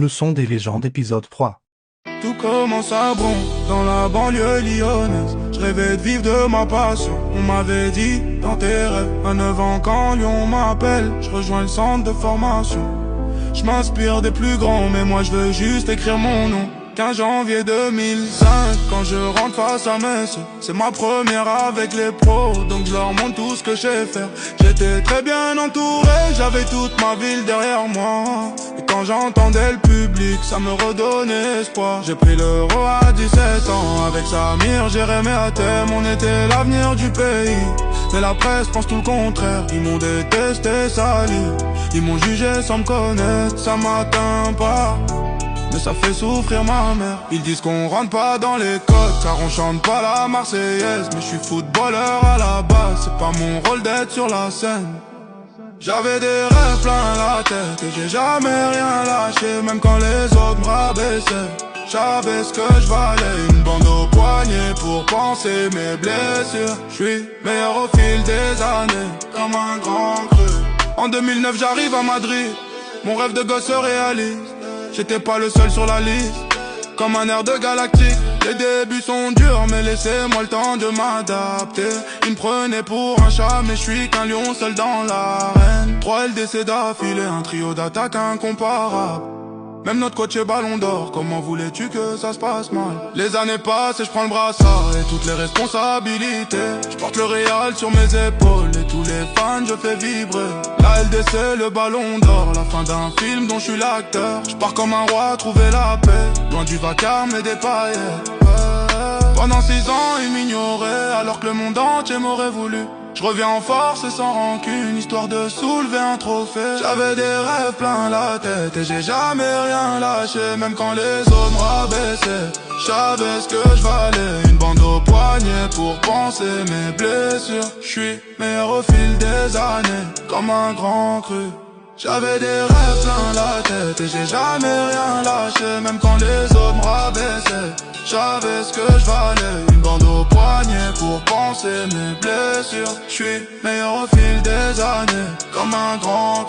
Le son des légendes épisode 3. Tout commence à Bron, dans la banlieue lyonnaise. Je rêvais de vivre de ma passion. On m'avait dit, dans tes rêves, à 9 ans quand Lyon m'appelle, je rejoins le centre de formation. Je m'inspire des plus grands, mais moi je veux juste écrire mon nom. 15 janvier 2005, quand je rentre face à Metz, c'est ma première avec les pros, donc je leur montre tout ce que je sais faire. J'étais très bien entouré, j'avais toute ma ville derrière moi. Et quand j'entendais le public, ça me redonnait espoir. J'ai pris l'euro à 17 ans, avec Samir, Jérémy à thème, on était l'avenir du pays. Mais la presse pense tout le contraire, ils m'ont détesté, sali. Ils m'ont jugé sans me connaître, ça m'atteint pas, mais ça fait souffrir ma mère. Ils disent qu'on rentre pas dans les codes, car on chante pas la Marseillaise. Mais je suis footballeur à la base, c'est pas mon rôle d'être sur la scène. J'avais des rêves plein la tête, et j'ai jamais rien lâché, même quand les autres me rabaissaient. J'avais ce que je valais, une bande au poignet pour penser mes blessures. Je suis meilleur au fil des années, comme un grand cru. En 2009 j'arrive à Madrid, mon rêve de gosse se réalise. J'étais pas le seul sur la liste, comme un air de galactique. Les débuts sont durs, mais laissez-moi le temps de m'adapter. Ils me prenaient pour un chat, mais je suis qu'un lion seul dans l'arène. 3 LDC d'affilée, un trio d'attaque incomparable. Même notre coach est ballon d'or, comment voulais-tu que ça se passe mal? Les années passent et je prends le brassard et toutes les responsabilités. Je porte le Real sur mes épaules et tous les fans je fais vibrer. La LDC, le ballon d'or, la fin d'un film dont je suis l'acteur. Je pars comme un roi trouver la paix, loin du vacarme et des paillettes. Pendant 6 ans ils m'ignoraient alors que le monde entier m'aurait voulu. Je reviens en force et sans rancune, histoire de soulever un trophée. J'avais des rêves plein la tête et j'ai jamais rien lâché, même quand les autres me rabaissaient. J'savais ce que je valais, une bande au poignet pour penser mes blessures. J'suis meilleur au fil des années, comme un grand cru. J'avais des rêves plein la tête et j'ai jamais rien lâché, même quand les autres me rabaissaient. J'avais ce que je valais, une bande au poignet pour penser mes blessures. J'suis meilleur au fil des années, comme un grand